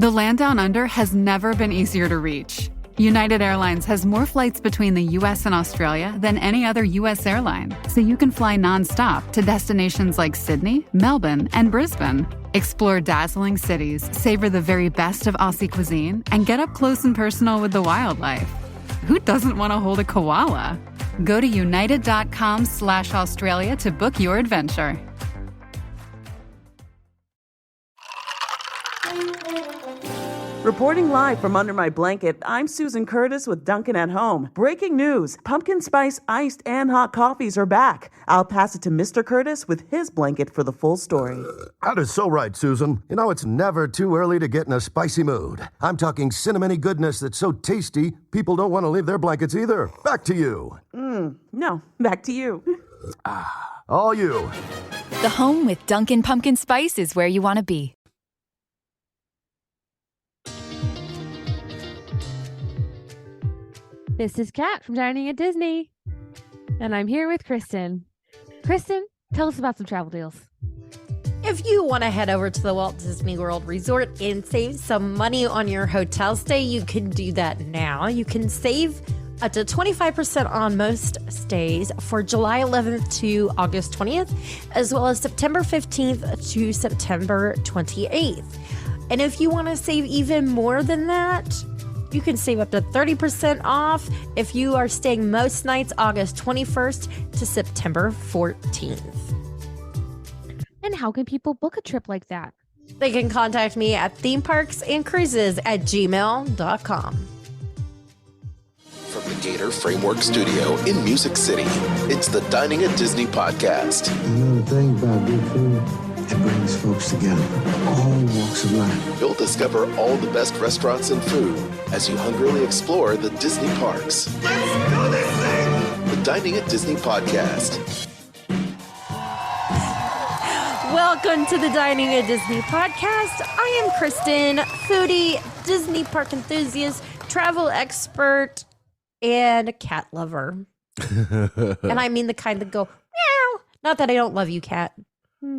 The land down under has never been easier to reach. United Airlines has more flights between the U.S. and Australia than any other U.S. airline, so you can fly nonstop to destinations like Sydney, Melbourne, and Brisbane. Explore dazzling cities, savor the very best of Aussie cuisine, and get up close and personal with the wildlife. Who doesn't want to hold a koala? Go to united.com/Australia to book your adventure. Reporting live from under my blanket, I'm Susan Curtis with Duncan at Home. Breaking news, pumpkin spice iced and hot coffees are back. I'll pass it to Mr. Curtis with his blanket for the full story. That is so right, Susan. You know, it's never too early to get in a spicy mood. I'm talking cinnamony goodness that's so tasty, people don't want to leave their blankets either. Back to you. No, back to you. All you. The home with Dunkin' Pumpkin Spice is where you want to be. This is Kat from Dining at Disney, and I'm here with Kristen. Kristen, tell us about some travel deals. If you want to head over to the Walt Disney World Resort and save some money on your hotel stay, you can do that now. You can save up to 25% on most stays for July 11th to August 20th, as well as September 15th to September 28th. And if you want to save even more than that, you can save up to 30% off if you are staying most nights August 21st to September 14th. And how can people book a trip like that? They can contact me at themeparksandcruises@gmail.com. From the Gator Framework Studio in Music City, it's the Dining at Disney podcast. Another thing about good food, it brings folks together, all walks of life. You'll discover all the best restaurants and food as you hungrily explore the Disney parks. Let's do this thing! The Dining at Disney podcast. Welcome to the Dining at Disney podcast. I am Kristen, foodie, Disney park enthusiast, travel expert, and a cat lover. And I mean the kind that go meow. Not that I don't love you, cat.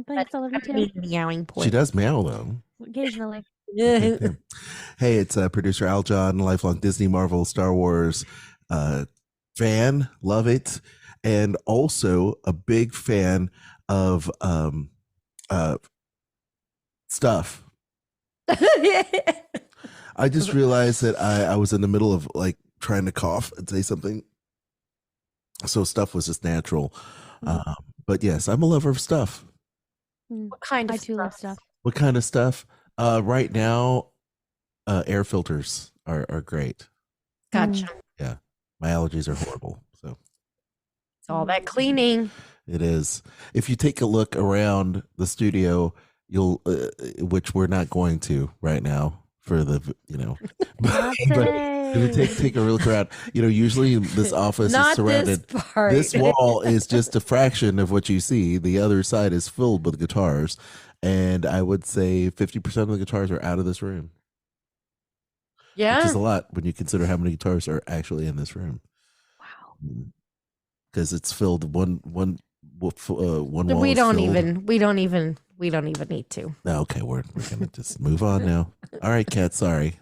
Thanks, I love you I mean too. meowing point. She does meow, though. Occasionally. Hey, it's producer Al John, lifelong Disney, Marvel, Star Wars fan. Love it. And also a big fan of stuff. I just realized that I was in the middle of like trying to cough and say something. So stuff was just natural. But yes, I'm a lover of stuff. What kind of I too love stuff. What kind of stuff? Right now, air filters are great. Gotcha. Yeah. My allergies are horrible. So It's all that cleaning. it is. If you take a look around the studio, you'll, which we're not going to right now for the, Not but today. if you take a real look around, usually this office Not is surrounded. this part. This wall is just a fraction of what you see. The other side is filled with guitars. And I would say 50% of the guitars are out of this room. Yeah. Which is a lot when you consider how many guitars are actually in this room. Wow. Because it's filled one wall. We is don't filled. even need to. No, okay, we're gonna just move on now. All right, Kat. Sorry.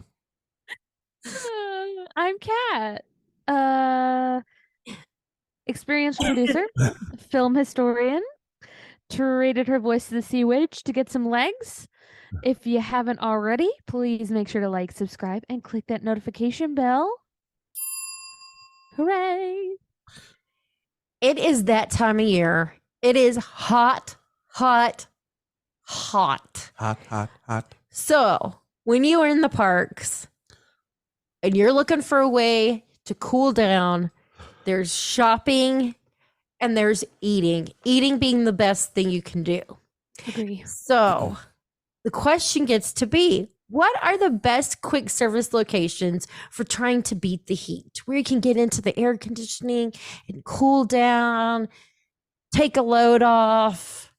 I'm Kat. Experiential producer, film historian, traded her voice to the Sea Witch to get some legs. If you haven't already, please make sure to like, subscribe, and click that notification bell. Hooray! It is that time of year. It is hot, hot, hot. Hot. So when you are in the parks and you're looking for a way to cool down, there's shopping and there's eating. Eating being the best thing you can do. Agree. So the question gets to be, what are the best quick service locations for trying to beat the heat, where you can get into the air conditioning and cool down, take a load off,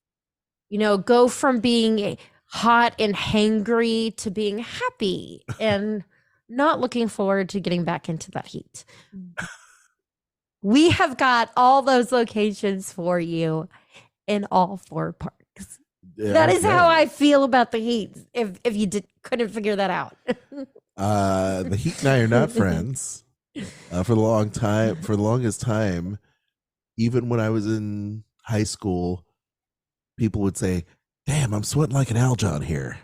go from being hot and hangry to being happy and not looking forward to getting back into that heat? We have got all those locations for you in all 4 parks. That is how Okay. I feel about the heat. If you couldn't figure that out. The Heat and I are not friends. For the longest time, even when I was in high school, people would say, "Damn, I'm sweating like an Aljon here,"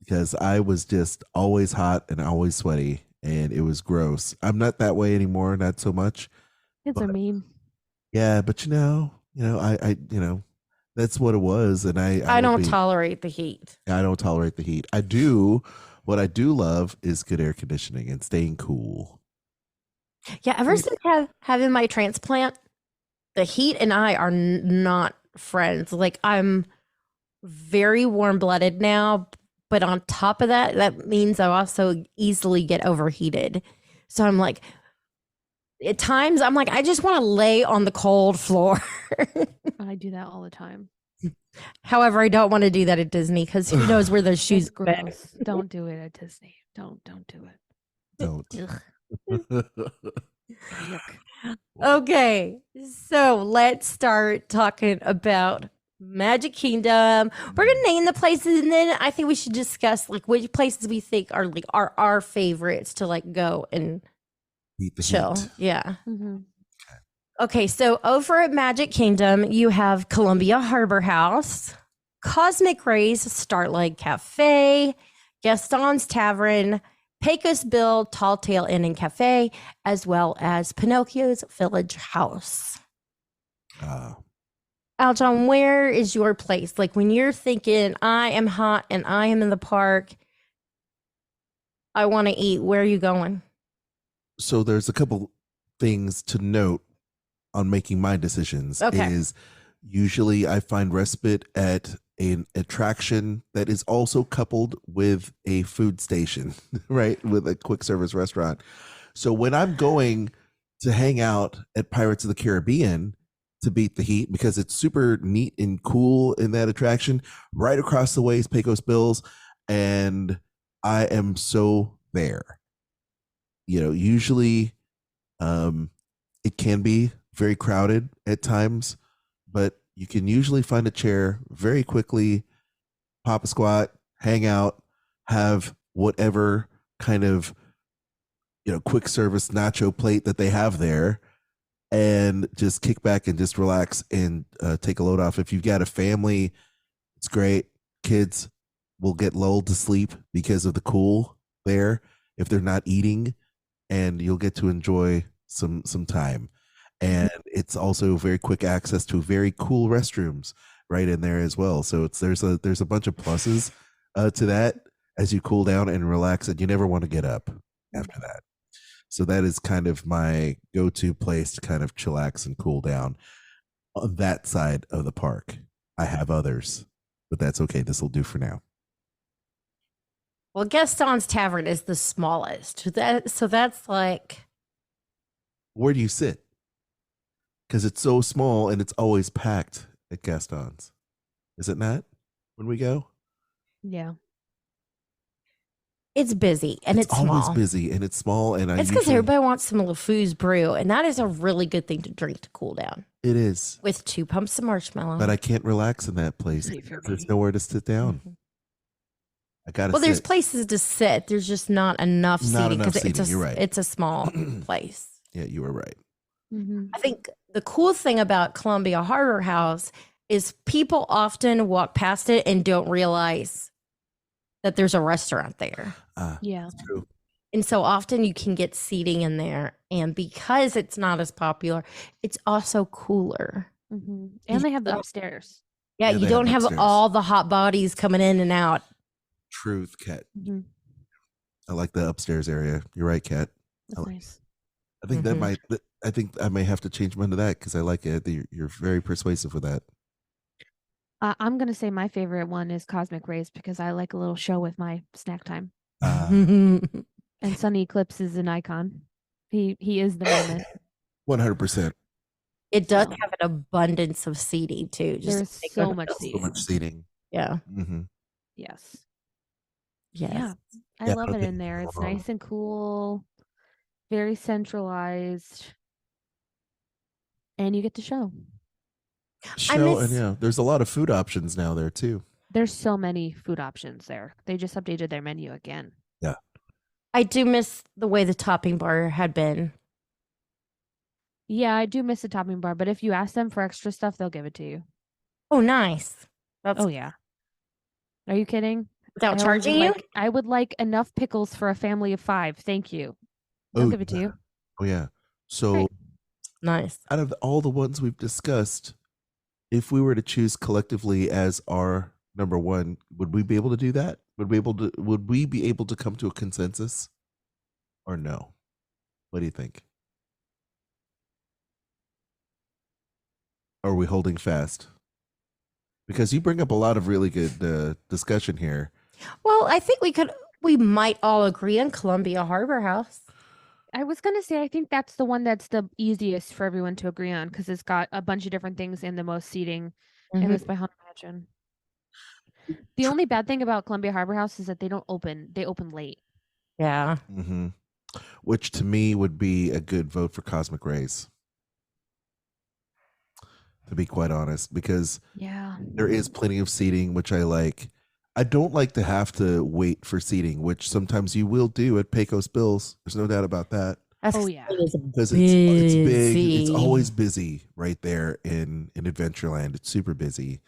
because I was just always hot and always sweaty, and it was gross. I'm not that way anymore, not so much. Kids are But mean. yeah, but that's what it was, and I don't tolerate the heat. I don't tolerate the heat. I do. What I do love is good air conditioning and staying cool. Yeah, ever since having my transplant, the heat and I are not friends. Like I'm very warm-blooded now, but on top of that, that means I also easily get overheated. So I'm like, at times I'm like, I just want to lay on the cold floor. I do that all the time. However, I don't want to do that at Disney because who knows where those shoes It's go. gross. Don't do it at Disney. Don't do it. Don't. Yuck. Okay, so let's start talking about Magic Kingdom. We're gonna name the places, and then I think we should discuss like which places we think are like are our favorites to like go and Beat the chill. heat. Yeah. Mhm. Okay, so over at Magic Kingdom, you have Columbia Harbor House, Cosmic Rays Starlight Cafe, Gaston's Tavern, Pecos Bill Tall Tale Inn and Cafe, as well as Pinocchio's Village House. Aljon, where is your place? Like when you're thinking, I am hot and I am in the park, I want to eat, where are you going? So there's a couple things to note on making my decisions. Okay. Is usually I find respite at an attraction that is also coupled with a food station, right? With a quick service restaurant. So when I'm going to hang out at Pirates of the Caribbean to beat the heat, because it's super neat and cool in that attraction, right across the way is Pecos Bills, and I am so there. Usually it can be very crowded at times, but you can usually find a chair very quickly, pop a squat, hang out, have whatever kind of quick service nacho plate that they have there, and just kick back and just relax and take a load off. If you've got a family, it's great. Kids will get lulled to sleep because of the cool there if they're not eating, and you'll get to enjoy some time. And it's also very quick access to very cool restrooms right in there as well. So there's a bunch of pluses to that as you cool down and relax, and you never want to get up after that. So that is kind of my go-to place to kind of chillax and cool down on that side of the park. I have others, but that's okay. This will do for now. Well, Gaston's Tavern is the smallest. So that's like, Where do you sit? Because it's so small and it's always packed at Gaston's. Is it not when we go? Yeah. it's busy and it's always small. busy and it's small. And It's because everybody wants some LeFou's brew, and that is a really good thing to drink to cool down. It is. With 2 pumps of marshmallow. But I can't relax in that place. There's nowhere to sit down. Mhm. I gotta Well, there's sit. places to sit. There's just not enough Not seating enough because it's seating, you're right. it's a small place. Yeah, you were right. Mhm. I think the cool thing about Columbia Harbor House is people often walk past it and don't realize that there's a restaurant there. Yeah. That's true. And so often you can get seating in there. And because it's not as popular, it's also cooler. Mhm. And they have the upstairs. Yeah, Yeah, you they don't have have upstairs. all the hot bodies coming in and out. Truth, Kat. Mhm. I like the upstairs area. You're right, Kat. That's nice. I think that might. I think I may have to change mine to that because I like it. You're very persuasive with that. I'm gonna say my favorite one is Cosmic Rays because I like a little show with my snack time. And Sunny Eclipse is an icon. He is the moment. 100%. It does So- have an abundance of seating too. Just There's to make so it- much So seating. much seating. Yeah. Mm-hmm. Yes. Yes. Yeah. I Yeah, love it okay. in there. It's Hold on. nice and cool, very centralized, and you get to show. show, and yeah, there's a lot of food options now there too. There's so many food options there. They just updated their menu again. Yeah. I do miss the way the topping bar had been. Yeah, I do miss the topping bar, but if you ask them for extra stuff, they'll give it to you. Oh, nice. That's Oh yeah. Are you kidding? without charging you? I would like enough pickles for a family of 5. Thank you. They'll give it to you. Oh yeah. So Great. Nice. out of all the ones we've discussed, if we were to choose collectively as our number one, would we be able to do that? Would we be able to come to a consensus? Or no? What do you think? Or are we holding fast? Because you bring up a lot of really good discussion here. Well, I think we might all agree on Columbia Harbor House. I was going to say, I think that's the one that's the easiest for everyone to agree on because it's got a bunch of different things and the most seating, and it's by Haunted Mansion. The only bad thing about Columbia Harbor House is that they don't open. They open late. Yeah. Mm-hmm. Which to me would be a good vote for Cosmic Rays. To be quite honest, because there is plenty of seating, which I like. I don't like to have to wait for seating, which sometimes you will do at Pecos Bills. There's no doubt about that. Oh yeah, because it's big. It's always busy right there in Adventureland. It's super busy.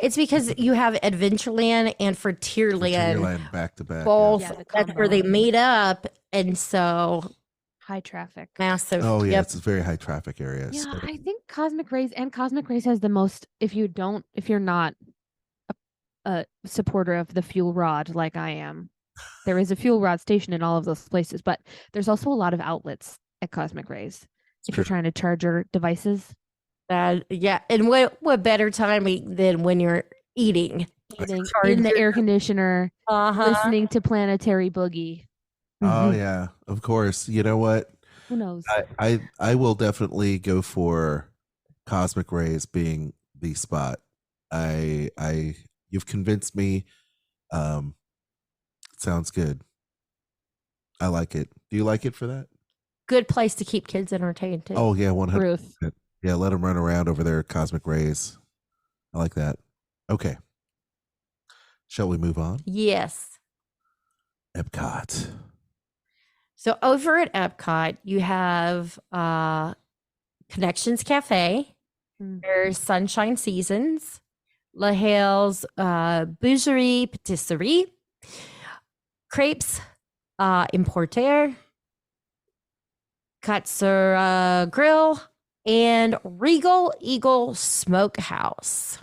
It's because you have Adventureland and Frontierland back to back. Both. Yeah, that's where they meet up, and so high traffic, massive. Oh yeah, it's a very high traffic area. Yeah, So. I think Cosmic Rays has the most. If you're not a supporter of the fuel rod like I am, there is a fuel rod station in all of those places, but there's also a lot of outlets at Cosmic Rays if you're trying to charge your devices. Yeah, and what better timing than when you're eating in the air conditioner, listening to Planetary Boogie. Oh yeah, of course. You know what? Who knows? I will definitely go for Cosmic Rays being the spot. You've convinced me. Sounds good. I like it. Do you like it for that? Good place to keep kids entertained too. Oh yeah, 100%. Ruth. Yeah, let them run around over there at Cosmic Rays. I like that. Okay. Shall we move on? Yes. Epcot. So over at Epcot, you have Connections Cafe. There's Sunshine Seasons, La Hale's Boucherie Patisserie, Crepes Importer, Katsura Grill, and Regal Eagle Smokehouse.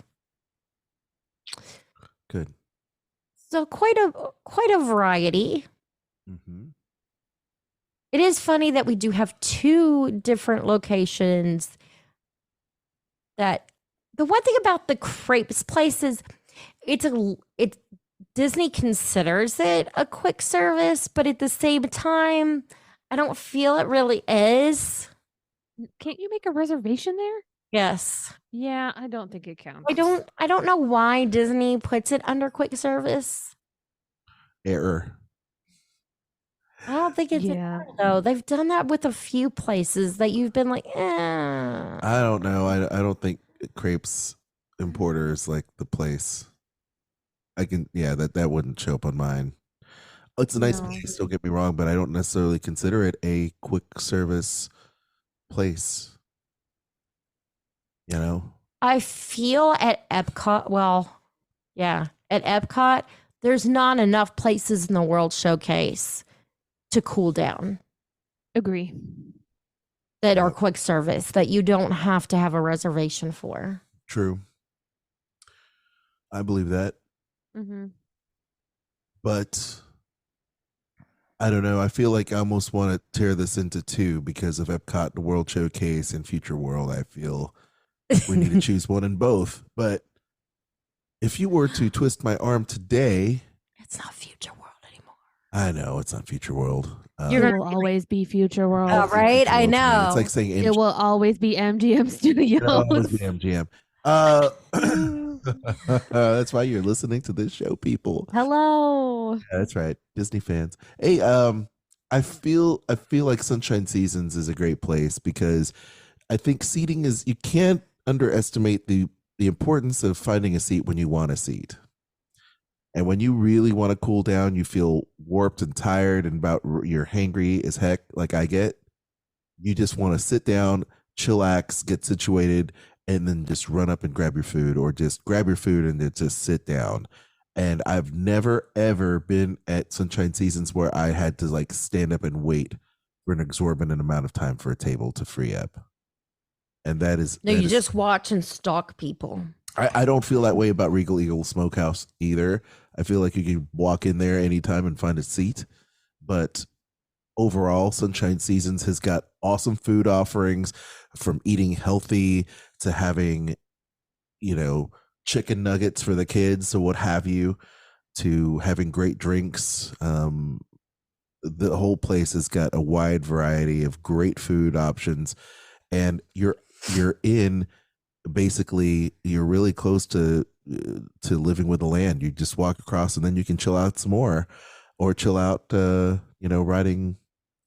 Good. So quite a variety. Mm-hmm. It is funny that we do have 2 different locations. That the one thing about the crepes place is Disney considers it a quick service, but at the same time, I don't feel it really is. Can't you make a reservation there? Yes. Yeah, I don't think it counts. I don't know why Disney puts it under quick service. Error. I don't think it's error, though. They've done that with a few places that you've been like, I don't know. I don't think Crepes Importer is like the place. That wouldn't show up on mine. It's a nice place, don't get me wrong, but I don't necessarily consider it a quick service place. You know? I feel at Epcot, at Epcot, there's not enough places in the World Showcase to cool down. Agree. That are quick service that you don't have to have a reservation for. True. I believe that. Mm-hmm. But I don't know. I feel like I almost want to tear this into 2 because of Epcot, the World Showcase, and Future World. I feel we need to choose one in both. But if you were to twist my arm today, it's not Future World anymore. I know it's not Future World. It will always be Future World. Oh, right? I know. It's like saying it will always be MGM Studios. It'll always be MGM. That's why you're listening to this show, people. Hello. Yeah, that's right, Disney fans. Hey, I feel like Sunshine Seasons is a great place because I think seating is, you can't underestimate the importance of finding a seat when you want a seat. And when you really want to cool down, you feel warped and tired and you're hangry as heck, like I get. You just want to sit down, chillax, get situated, and then just run up and grab your food, or just grab your food and then just sit down. And I've never ever been at Sunshine Seasons where I had to like stand up and wait for an exorbitant amount of time for a table to free up. And that is No, you just watch and stalk people. I don't feel that way about Regal Eagle Smokehouse either. I feel like you can walk in there anytime and find a seat. But overall, Sunshine Seasons has got awesome food offerings, from eating healthy to having, chicken nuggets for the kids or what have you, to having great drinks. The whole place has got a wide variety of great food options, and you're really close to living with the land. You just walk across and then you can chill out some more, or chill out riding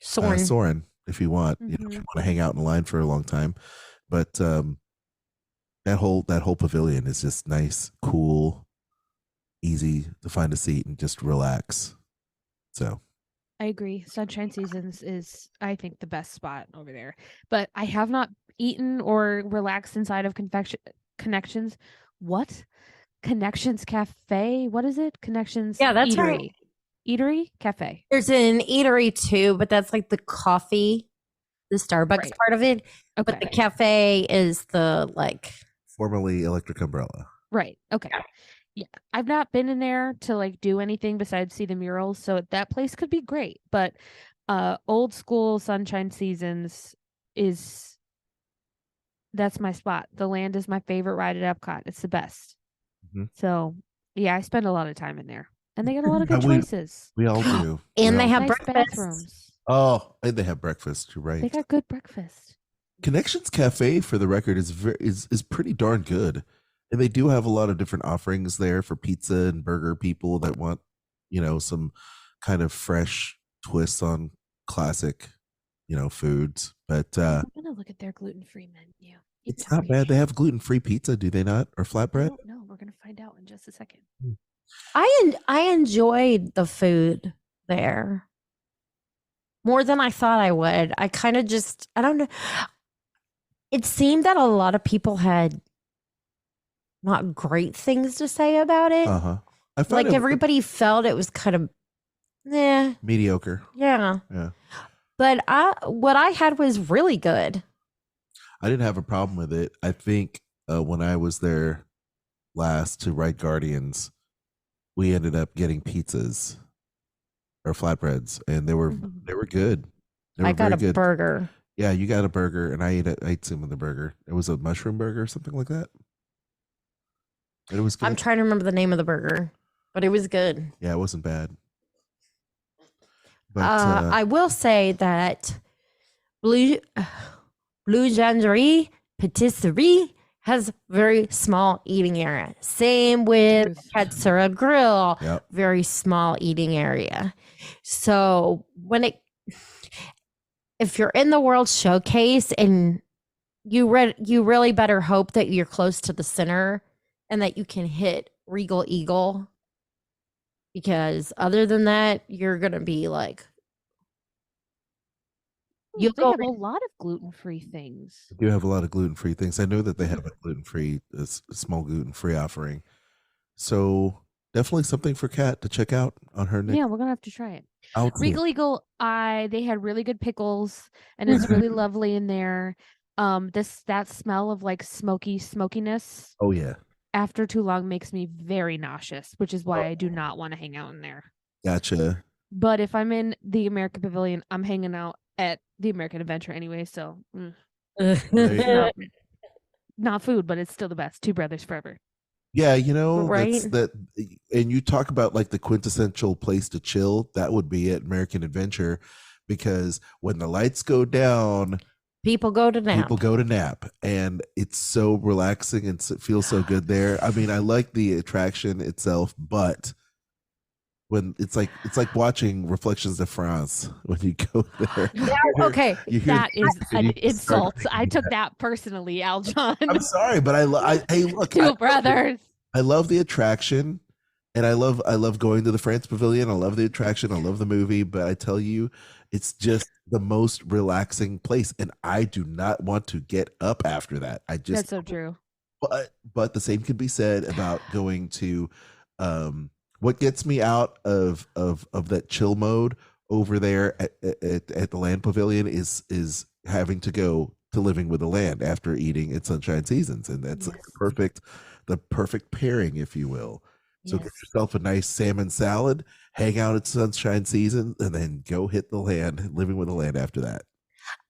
Soarin' if you want. If you want to hang out in line for a long time. But that whole pavilion is just nice, cool, easy to find a seat and just relax. So I agree. Sunshine Seasons is, I think, the best spot over there. But I have not eaten or relaxed inside of Connections. What? Connections Cafe? What is it? Connections Yeah, that's Eatery. right. Eatery? Cafe. There's an eatery too, but that's like the coffee, the Starbucks part of it. Okay. But the cafe is the formerly Electric Umbrella. Right. Okay. Yeah. I've not been in there to do anything besides see the murals, so that place could be great. But old school Sunshine Seasons that's my spot. The land is my favorite ride at Epcot. It's the best. Mm-hmm. So yeah, I spend a lot of time in there. And they got a lot of good choices. We all do. And they have nice breakfast. Bathrooms. Oh, and they have breakfast. You're right. They got good breakfast. Connections Cafe, for the record, is pretty darn good, and they do have a lot of different offerings there for pizza and burger people that want, some kind of fresh twists on classic, foods. But I'm gonna look at their gluten-free menu. It's not bad. They have gluten-free pizza, do they not, or flatbread? No, we're gonna find out in just a second. I enjoyed the food there more than I thought I would. I kind of I don't know. It seemed that a lot of people had not great things to say about it. I find everybody felt it was kind of mediocre. Yeah. But what I had was really good. I didn't have a problem with it. I think when I was there last to ride Guardians, we ended up getting pizzas or flatbreads, and they were good. I got a burger. Yeah, you got a burger, and I ate some of the burger. It was a mushroom burger or something like that. And it was good. I'm trying to remember the name of the burger, but it was good. Yeah, it wasn't bad. But I will say that Blue Janderie Patisserie has very small eating area. Same with Katsura Grill, very small eating area. So if you're in the World Showcase, and you really better hope that you're close to the center and that you can hit Regal Eagle, because other than that, you're gonna be They have a lot of gluten-free things. They do have a lot of gluten-free things. I know that they have a small gluten-free offering. So definitely something for Kat to check out on her next. Yeah, we're gonna have to try it. Regal Eagle, they had really good pickles, and it's really lovely in there. That smell of smokiness. Oh yeah. After too long makes me very nauseous, which is why I do not want to hang out in there. Gotcha. But if I'm in the American Pavilion, I'm hanging out at the American Adventure anyway, so not food, but it's still the best. Two Brothers forever. Yeah, right? that's that. And you talk about the quintessential place to chill. That would be at American Adventure, because when the lights go down, people go to nap. And it's so relaxing and it feels so good there. I mean, I like the attraction itself, but when it's like watching Reflections de France when you go there. Okay, You hear That is and an you start insult. I took that personally, Aljon. I'm sorry, but hey, look, Two brothers. I love the attraction, and I love going to the France Pavilion. I love the attraction. I love the movie, but I tell you, it's just the most relaxing place, and I do not want to get up after that. That's so true. But the same can be said about going to what gets me out of that chill mode over there at the Land Pavilion is having to go to Living with the Land after eating at Sunshine Seasons, and that's the perfect pairing, if you will. So get yourself a nice salmon salad, hang out at Sunshine Season, and then go hit the land, Living with the Land after that.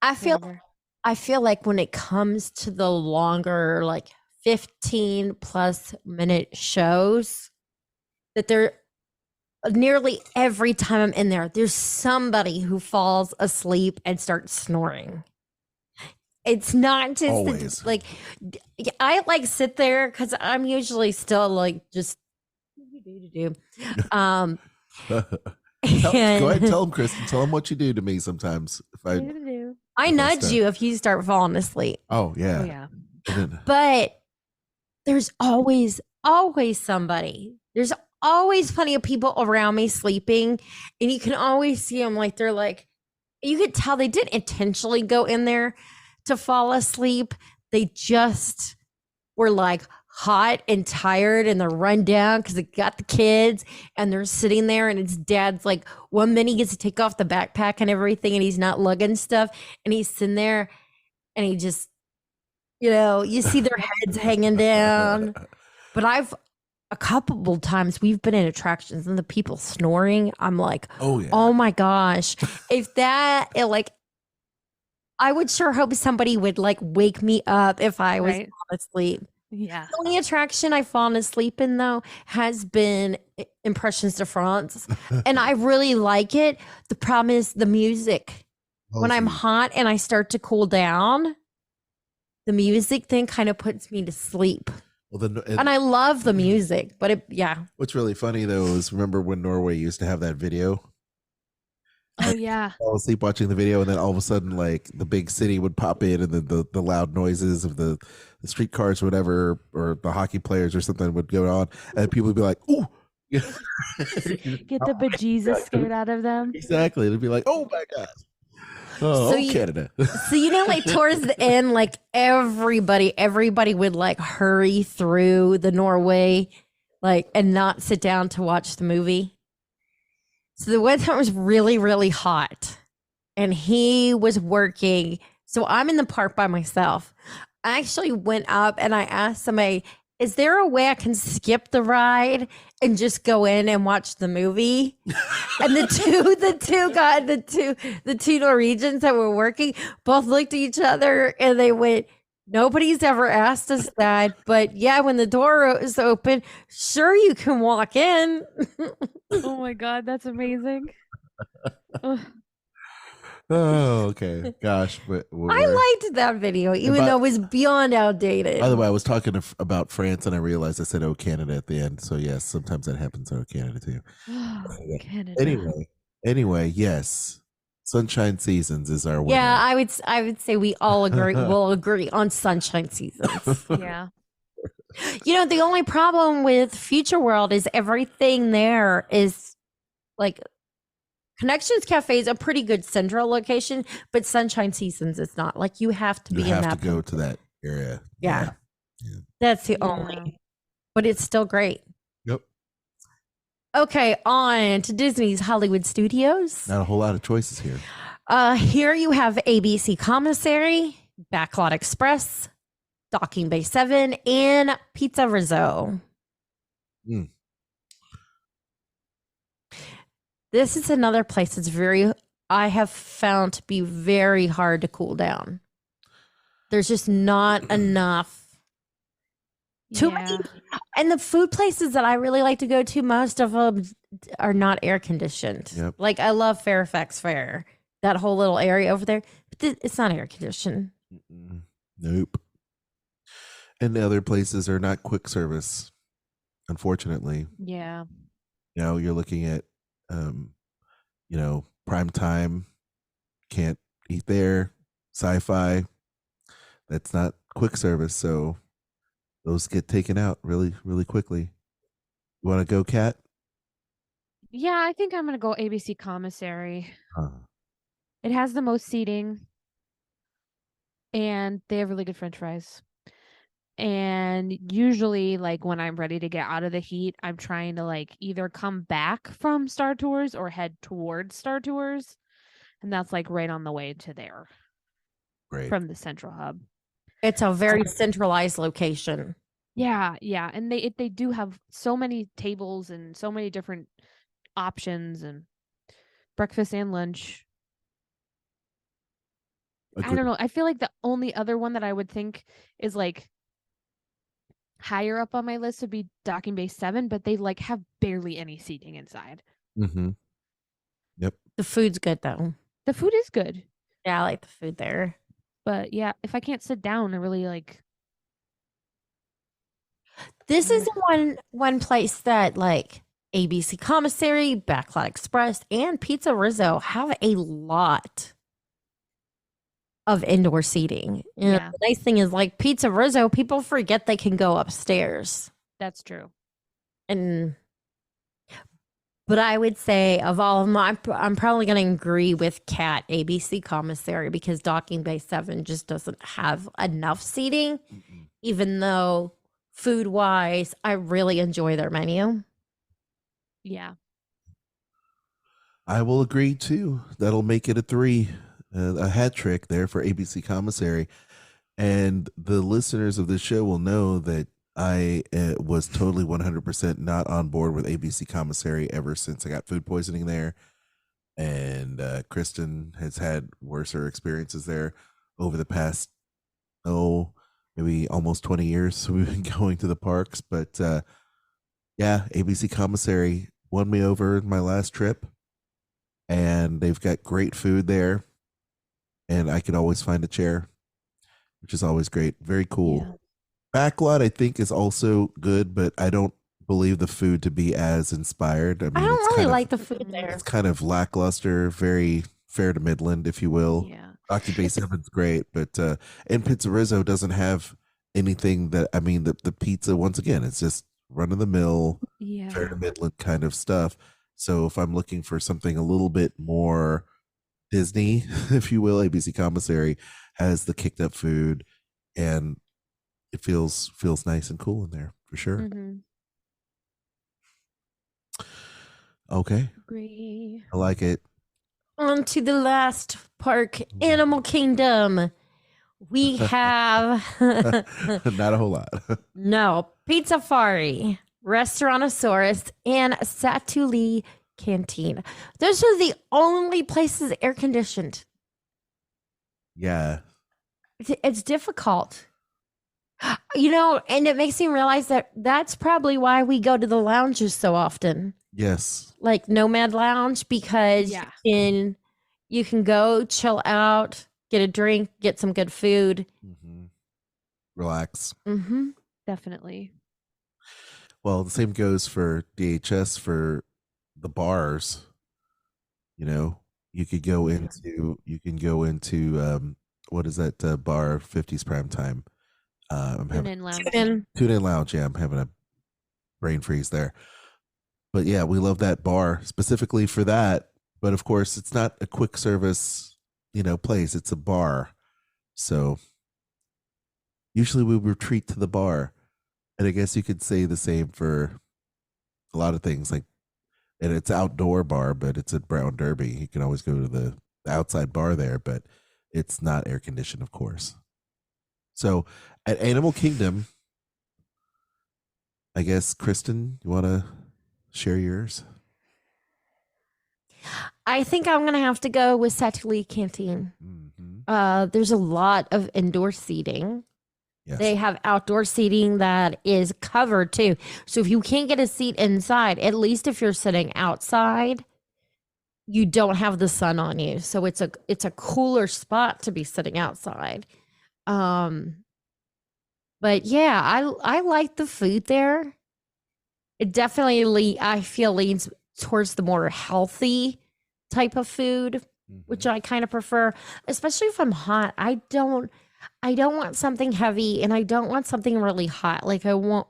I feel like when it comes to the longer, like 15 plus minute shows, that they're nearly every time I'm in there, there's somebody who falls asleep and starts snoring. It's not just like I like sit there because I'm usually still like just do. Go ahead, tell them, Kristen. Tell them what you do to me sometimes. I nudge you if you start falling asleep. Oh yeah. But there's always somebody. There's always plenty of people around me sleeping, and you can always see them like they're like, you could tell they didn't intentionally go in there to fall asleep. They just were like hot and tired and they're run down because they got the kids and they're sitting there, and his dad's like, 1 minute he gets to take off the backpack and everything and he's not lugging stuff, and he's sitting there and he just, you see their heads hanging down. But a couple times we've been in attractions and the people snoring, I'm like, oh my gosh, if that I would sure hope somebody would like wake me up if I was asleep. Yeah. The only attraction I've fallen asleep in, though, has been Impressions de France. And I really like it. The problem is the music. When I'm hot and I start to cool down, the music thing kind of puts me to sleep. And I love the music, but What's really funny, though, is remember when Norway used to have that video? Oh yeah. Fall asleep watching the video, and then all of a sudden, like the big city would pop in, and then the loud noises of the streetcars or whatever, or the hockey players or something would go on, and people would be like, "Ooh!" Get the bejesus scared out of them. Exactly. It'd be like, "Oh my god!" Canada. So like towards the end, like everybody would like hurry through the Norway, like, and not sit down to watch the movie. So the one time was really, really hot and he was working. So I'm in the park by myself. I actually went up and I asked somebody, is there a way I can skip the ride and just go in and watch the movie? And the two Norwegians that were working both looked at each other and they went, nobody's ever asked us that, but yeah, when the door is open, sure, you can walk in. Oh my god, that's amazing. Oh, okay. Gosh, but I liked that video, even though it was beyond outdated. By the way, I was talking about France, and I realized I said "Oh Canada" at the end. So yes, sometimes that happens. Oh Canada too. Canada. Anyway, yes. Sunshine Seasons is our winner. Yeah, I would say we all agree. We'll agree on Sunshine Seasons. Yeah. The only problem with Future World is everything there is like Connections Cafe is a pretty good central location, but Sunshine Seasons is not. Like you have to be in that. You have to go to that area. Yeah. That's the only. But it's still great. Yep. Okay, on to Disney's Hollywood Studios. Not a whole lot of choices here. Here you have ABC Commissary, Backlot Express, Docking Bay 7, and Pizza Rizzo. This is another place that's I have found to be very hard to cool down. There's just not enough. Too many. And the food places that I really like to go to, most of them are not air conditioned. Yep. Like I love Fairfax Fair, that whole little area over there, but it's not air conditioned. Nope. And the other places are not quick service, unfortunately. Yeah. You're looking at Um, prime time, can't eat there. Sci-fi, that's not quick service, so those get taken out really, really quickly. You want to go, Kat? Yeah, I think I'm gonna go ABC Commissary. Uh, It has the most seating, and they have really good French fries. And usually, like when I'm ready to get out of the heat, I'm trying to like either come back from Star Tours or head towards Star Tours, and that's like right on the way to there Great. from the central hub. It's a very centralized location. Yeah, yeah, and they do have so many tables and so many different options and breakfast and lunch. I don't know. I feel like the only other one that I would think is like higher up on my list would be Docking Bay 7, but they like have barely any seating inside. Mm-hmm. Yep. The food's good though. The food is good, Yeah, I like the food there. but yeah, if I can't sit down, I really like. This is one place that like ABC Commissary, Backlot Express, and Pizza Rizzo have a lot of indoor seating. And Yeah. the nice thing is like Pizza Rizzo, people forget they can go upstairs. That's true. But I would say of all of them, I'm probably going to agree with Kat, ABC Commissary, because Docking Bay 7 just doesn't have enough seating, even though food-wise, I really enjoy their menu. Yeah. I will agree too. That'll make it a 3, a hat trick there for ABC Commissary. And the listeners of this show will know that I was totally 100% not on board with ABC Commissary ever since I got food poisoning there. And Kristen has had worser experiences there over the past, maybe almost 20 years. We've been going to the parks. But yeah, ABC Commissary won me over my last trip. And they've got great food there. And I can always find a chair, which is always great. Very cool. Yeah. Backlot, I think, is also good, but I don't believe the food to be as inspired. I mean, I don't it's really kind like the food there. It's kind of lackluster, very fair to Midland, if you will. Yeah. Rocky Bay 7's great, but and Pizza Rizzo doesn't have anything that, I mean, the pizza, once again, it's just run of the mill, Yeah. fair to Midland kind of stuff. So if I'm looking for something a little bit more Disney, if you will, ABC Commissary has the kicked up food, and it feels nice and cool in there for sure. Mm-hmm. Okay, Agree. I like it. On to the last park, Animal Kingdom. We have Not a whole lot. no Pizzafari, Restaurantosaurus, and Satuli Canteen. Those are the only places air conditioned. Yeah. It's difficult. And it makes me realize that that's probably why we go to the lounges so often. Yes. Like Nomad Lounge, because Yeah. you can go chill out, get a drink, get some good food. Mm-hmm. Relax. Mm-hmm. Definitely. Well, the same goes for DHS for the bars. You could go into what is that bar 50s prime time? I'm Tune having in lounge. And Tune In Lounge. Yeah, I'm having a brain freeze there. But yeah, we love that bar specifically for that. But of course, it's not a quick service, place. It's a bar. So usually we retreat to the bar. And I guess you could say the same for a lot of things. Like, and it's outdoor bar, but it's at Brown Derby. You can always go to the outside bar there, but it's not air conditioned, of course. So at Animal Kingdom, I guess, Kristen, you want to share yours? I think I'm going to have to go with Satuli Canteen. Mm-hmm. There's a lot of indoor seating. Yes. They have outdoor seating that is covered too. So if you can't get a seat inside, at least if you're sitting outside, you don't have the sun on you. So it's a cooler spot to be sitting outside. But yeah, I like the food there. It definitely I feel leans towards the more healthy type of food, which I kind of prefer, especially if I'm hot. I don't want something heavy, and I don't want something really hot. Like I want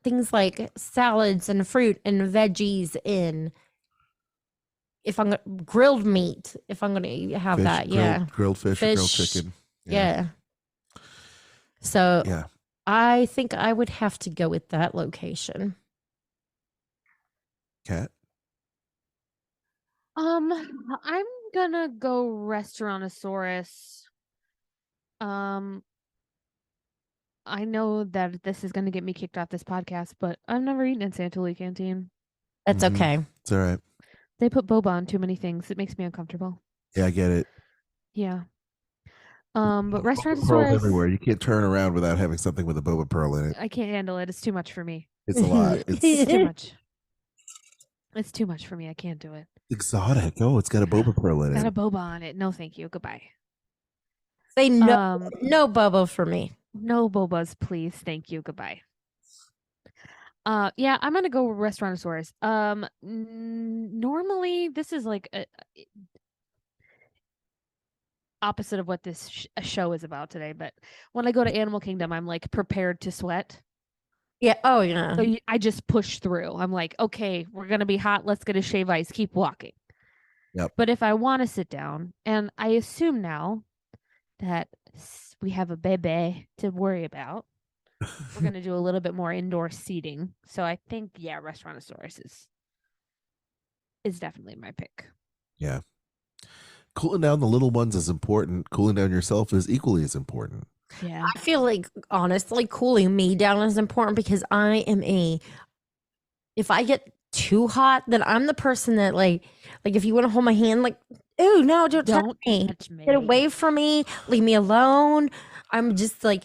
things like salads and fruit and veggies in. If I'm grilled meat, if I'm gonna have Fish, that, yeah, grilled fish, or grilled chicken. yeah. So Yeah. I think I would have to go with that location. Cat. I'm gonna go Restaurantosaurus. I know that this is gonna get me kicked off this podcast, but I've never eaten in Santilli Canteen. That's okay. It's all right. They put boba on too many things. It makes me uncomfortable. Yeah, I get it. Yeah. But Pearls Restaurantosaurus, everywhere. You can't turn around without having something with a boba pearl in it. I can't handle it. It's too much for me. It's a lot. It's It's too much. It's too much for me. I can't do it. exotic. Oh, it's got a boba pearl in Got a it. boba on it. No, thank you. Goodbye. Say no, no boba for me. No bobas, please. Thank you. Goodbye. Yeah, I'm gonna go Restaurantosaurus. Normally this is like a opposite of what this show is about today, but when I go to Animal Kingdom, I'm like prepared to sweat. Yeah. Oh, yeah. So I just push through. I'm like, okay, we're gonna be hot. Let's get a shave ice. Keep walking. Yep. But if I want to sit down, and I assume now that we have a baby to worry about, we're going to do a little bit more indoor seating. So I think, yeah, Restaurantosaurus is definitely my pick. Yeah. Cooling down the little ones is important. Cooling down yourself is equally as important. Yeah. I feel like, honestly, cooling me down is important because if I get too hot, then I'm the person that like if you want to hold my hand, like, ooh, no, don't touch me. Get away from me. Leave me alone. I'm just like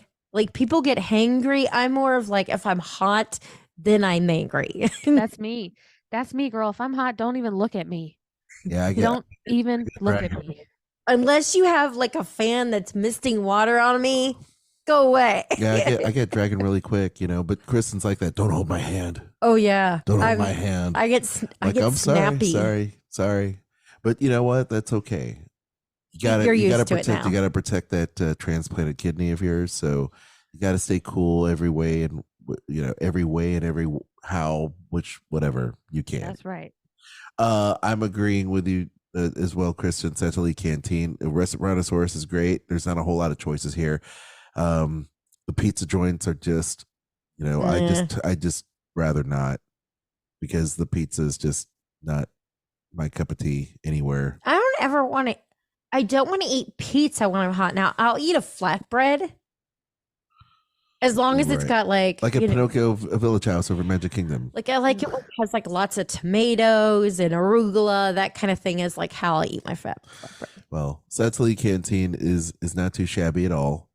people get hangry. I'm more of like, if I'm hot, then I'm angry. That's me. That's me, girl. If I'm hot, don't even look at me. Yeah, don't even look at me. Unless you have like a fan that's misting water on me, go away. Yeah, I get dragging really quick, but Kristen's like that. Don't hold my hand. Oh yeah. Don't hold my hand. I get I'm snappy. sorry. But you know what? That's okay. You gotta protect that transplanted kidney of yours. So you gotta stay cool every way and every how, whatever you can. That's right. I'm agreeing with you as well, Kristen. Santilli Canteen. Restaurantosaurus is great. There's not a whole lot of choices here. The pizza joints are just, I just rather not, because the pizza is just not my cup of tea anywhere. I don't want to eat pizza when I'm hot. Now I'll eat a flatbread as long as it's got like a Pinocchio Village House over Magic Kingdom. Like I like it when it has like lots of tomatoes and arugula. That kind of thing is like how I eat my flatbread. Well, Santilli Canteen is not too shabby at all.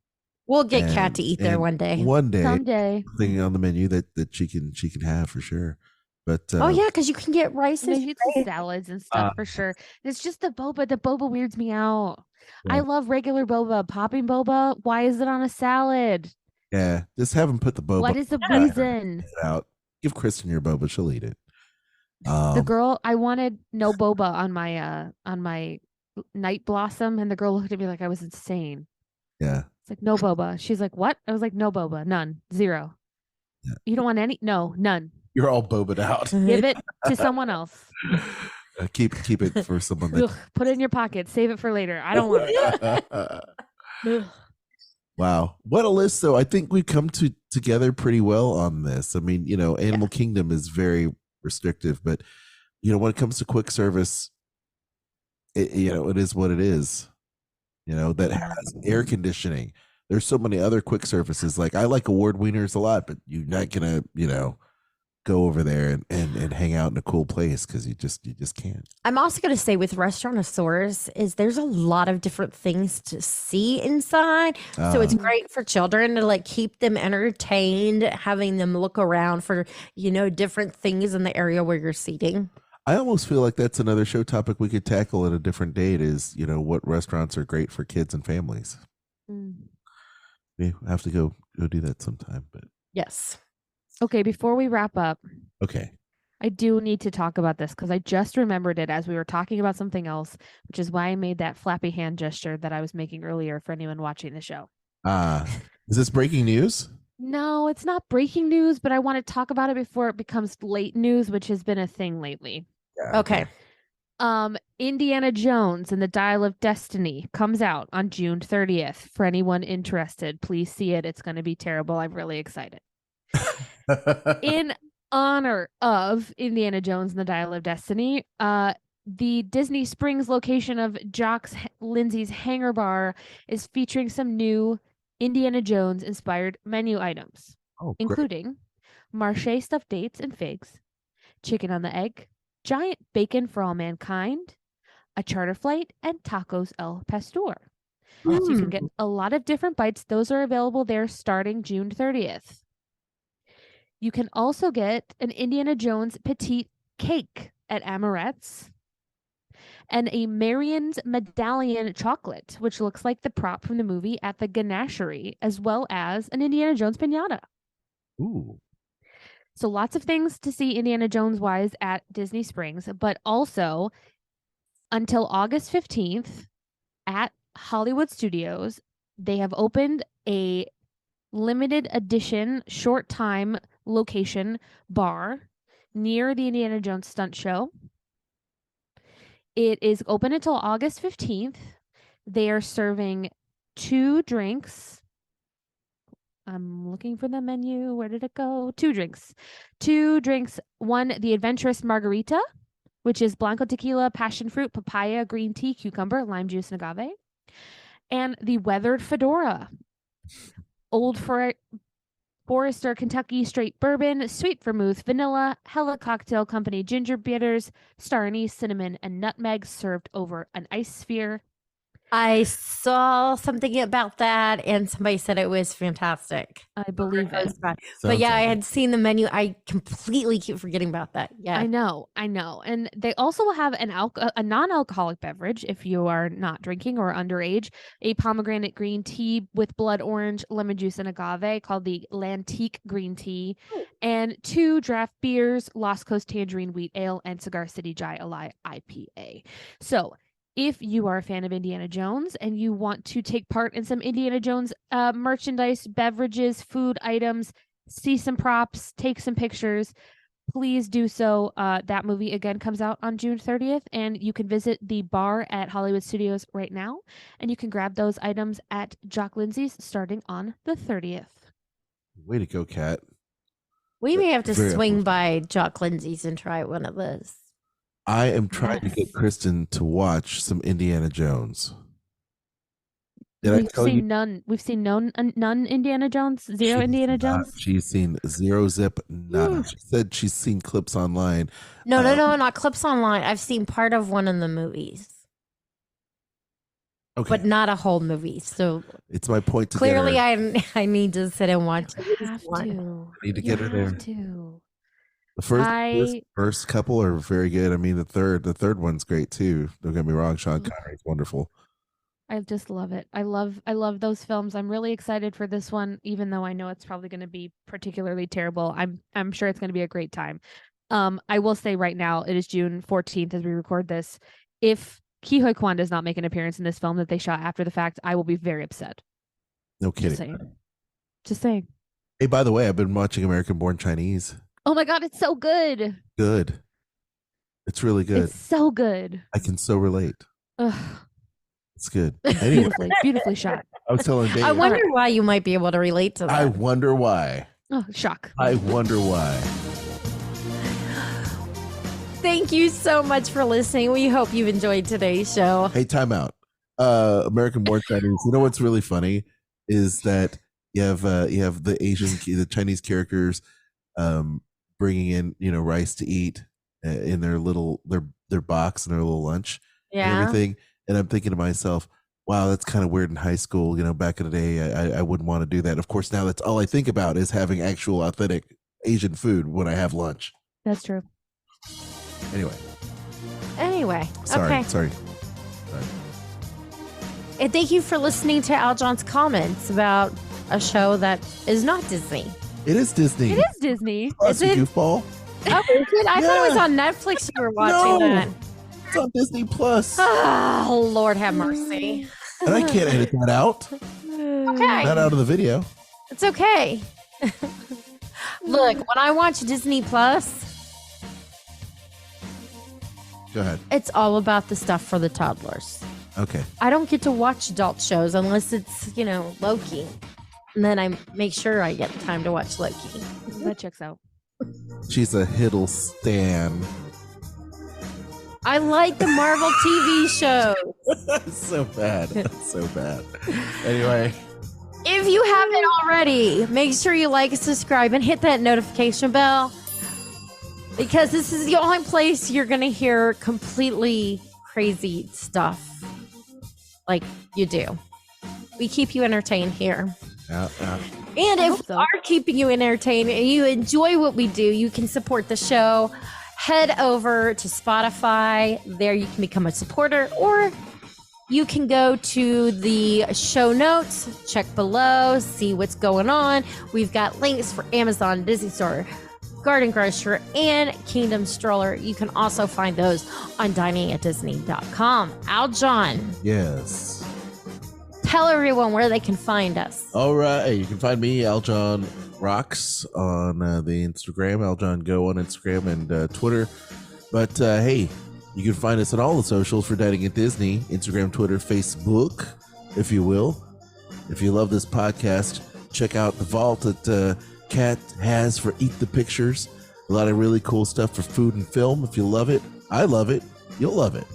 We'll get Kat to eat there one day. Someday. Thing on the menu that she can have for sure. But oh yeah, because you can get rice and salads and stuff for sure. It's just the boba. The boba weirds me out. Yeah. I love regular boba. Popping boba. Why is it on a salad? Yeah, just have them put the boba. What is the reason? Out. Give Kristen your boba. She'll eat it. The girl, I wanted no boba on my night blossom, and the girl looked at me like I was insane. Yeah. It's like, no boba. She's like, what? I was like, no boba. None. Zero. Yeah. You don't want any? No, none. You're all boba'd out. Give it to someone else. Keep it for someone that... Put it in your pocket. Save it for later. I don't want it. Wow. What a list, though. I think we've come together pretty well on this. I mean, Animal Kingdom is very restrictive, but, when it comes to quick service, it is what it is, that has air conditioning. There's so many other quick services. Like, I like award wieners a lot, but you're not going to, go over there and hang out in a cool place because you just can't. I'm also going to say with Restaurantosaurus is there's a lot of different things to see inside. So it's great for children to like keep them entertained, having them look around for, different things in the area where you're seating. I almost feel like that's another show topic we could tackle at a different date is, what restaurants are great for kids and families. We have to go do that sometime, but yes. Okay, before we wrap up, okay, I do need to talk about this because I just remembered it as we were talking about something else, which is why I made that flappy hand gesture that I was making earlier for anyone watching the show. Is this breaking news? No, it's not breaking news, but I want to talk about it before it becomes late news, which has been a thing lately. Yeah, Okay. Indiana Jones and the Dial of Destiny comes out on June 30th. For anyone interested, please see it. It's going to be terrible. I'm really excited. In honor of Indiana Jones and the Dial of Destiny, the Disney Springs location of Jock Lindsay's Hangar Bar is featuring some new Indiana Jones inspired menu items, including Marche stuffed dates and figs, chicken on the egg, giant bacon for all mankind, a charter flight, and tacos el pastor. So you can get a lot of different bites. Those are available there starting June 30th. You can also get an Indiana Jones petite cake at Amorette's and a Marion's Medallion chocolate, which looks like the prop from the movie at the Ganachery, as well as an Indiana Jones piñata. Ooh. So lots of things to see Indiana Jones-wise at Disney Springs, but also until August 15th at Hollywood Studios, they have opened a limited edition short time location bar near the Indiana Jones stunt show. It is open until August 15th. They are serving 2 drinks. I'm looking for the menu. Where did it go? 2 drinks. 2 drinks. One, the Adventurous Margarita, which is Blanco tequila, passion fruit, papaya, green tea, cucumber, lime juice, and agave. And the Weathered Fedora, Old Forester Kentucky straight bourbon, sweet vermouth, vanilla, Hella Cocktail Company ginger bitters, star anise, cinnamon, and nutmeg served over an ice sphere. I saw something about that, and somebody said it was fantastic. I believe it. But yeah, I had seen the menu. I completely keep forgetting about that. Yeah, I know. And they also have a non-alcoholic beverage if you are not drinking or underage, a pomegranate green tea with blood orange, lemon juice, and agave called the Lantique Green Tea, and 2 draft beers, Lost Coast Tangerine Wheat Ale, and Cigar City Jai Alai IPA. So if you are a fan of Indiana Jones and you want to take part in some Indiana Jones merchandise, beverages, food items, see some props, take some pictures, please do so. That movie, again, comes out on June 30th, and you can visit the bar at Hollywood Studios right now, and you can grab those items at Jock Lindsay's starting on the 30th. Way to go, Kat. We may have to Very swing uplifting. by Jock Lindsay's and try one of those. I am trying to Yes. get Kristen to watch some Indiana Jones. Did I We've tell seen you? none. We've seen none Indiana Jones, zero She's Indiana not- Jones. She's seen zero zip, nada. She said she's seen clips online. No, not clips online. I've seen part of one in the movies, Okay, but not a whole movie. So it's my point to clearly, get her. I need to sit and watch. You have to. I need to You get her there. have to. The first, I- first couple are very good. I mean, the third one's great too. Don't get me wrong, Sean Connery's wonderful. I just love it. I love those films. I'm really excited for this one, even though I know it's probably going to be particularly terrible. I'm sure it's going to be a great time. I will say right now, it is June 14th as we record this. If Ke Huy Quan does not make an appearance in this film that they shot after the fact, I will be very upset. No Just kidding. saying. Just saying. Hey, by the way, I've been watching American Born Chinese. Oh my God, it's so good. Good. It's really good. It's so good. I can so relate. Ugh. It's good. Anyway, Beautifully shot. I was telling Dave. I wonder why you might be able to relate to that. I wonder why. Oh, shock. I wonder why. Thank you so much for listening. We hope you enjoyed today's show. Hey, time out. American Born Chinese. You know what's really funny is that you have the Chinese characters bringing in rice to eat in their box and their little lunch and Yeah. everything. And I'm thinking to myself, wow, that's kind of weird in high school. Back in the day, I wouldn't want to do that. Of course, now that's all I think about is having actual authentic Asian food when I have lunch. That's true. Anyway, Sorry. okay. Sorry. And thank you for listening to Al John's comments about a show that is not Disney. It is Disney. It is Disney. Plus, Is you it? goofball. Oh, is it? I thought it was on Netflix you were watching that. It's on Disney Plus. Oh, Lord have mercy. And I can't edit that out. Okay. Not out of the video. It's okay. Look, when I watch Disney Plus, Go ahead. it's all about the stuff for the toddlers. Okay. I don't get to watch adult shows unless it's, Loki. And then I make sure I get time to watch Loki. That checks out. She's a Hiddlestan. I like the Marvel TV show. That's so bad. That's so bad. Anyway. If you haven't already, make sure you like, subscribe, and hit that notification bell. Because this is the only place you're going to hear completely crazy stuff like you do. We keep you entertained here. Yeah. And I if hope we so. are keeping you entertained and you enjoy what we do, you can support the show. Head over to Spotify. There you can become a supporter, or you can go to the show notes, check below, see what's going on. We've got links for Amazon, Disney Store, Garden Grocer, and Kingdom Stroller. You can also find those on diningatdisney.com. Aljon, Yes. tell everyone where they can find us. All right. You can find me, Aljon Rocks, on the Instagram, Aljon Go on Instagram and Twitter. But hey, you can find us on all the socials for Dining at Disney, Instagram, Twitter, Facebook, if you will. If you love this podcast, check out the vault that Kat has for Eat the Pictures. A lot of really cool stuff for food and film. If you love it, I love it, you'll love it.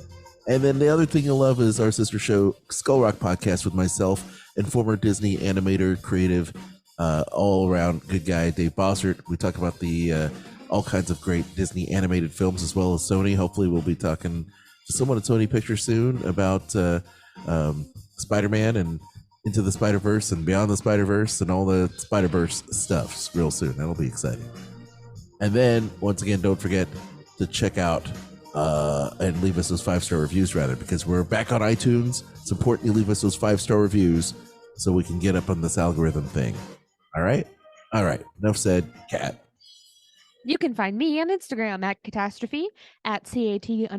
And then the other thing you'll love is our sister show, Skull Rock Podcast, with myself and former Disney animator, creative, all-around good guy, Dave Bossert. We talk about the all kinds of great Disney animated films as well as Sony. Hopefully we'll be talking to someone at Sony Pictures soon about Spider-Man and Into the Spider-Verse and Beyond the Spider-Verse and all the Spider-Verse stuff real soon. That'll be exciting. And then, once again, don't forget to check out and leave us those 5-star reviews, rather, because we're back on iTunes. It's important you leave us those 5-star reviews so we can get up on this algorithm thing. All right? All right. Enough said. Kat. You can find me on Instagram at Catastrophe, at CAT_ASTROPHE.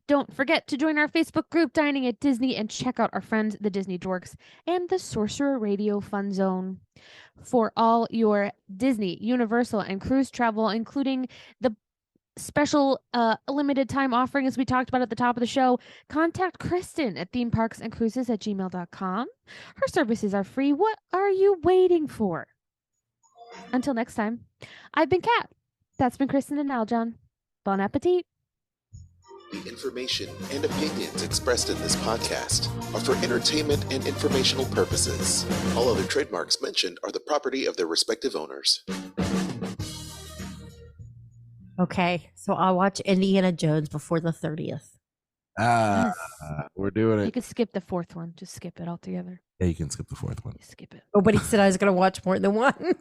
Don't forget to join our Facebook group, Dining at Disney, and check out our friends, the Disney Dorks, and the Sorcerer Radio Fun Zone. For all your Disney, Universal, and cruise travel, including the special limited time offering, as we talked about at the top of the show, contact Kristen at themeparksandcruises@gmail.com. Her services are free. What are you waiting for? Until next time, I've been Kat. That's been Kristen and Aljon. Bon appetit. The information and opinions expressed in this podcast are for entertainment and informational purposes. All other trademarks mentioned are the property of their respective owners. Okay, so I'll watch Indiana Jones before the 30th. We're doing You it. could skip the fourth one. Just skip it altogether. Yeah, you can skip the fourth one. Skip it. Nobody said I was going to watch more than one.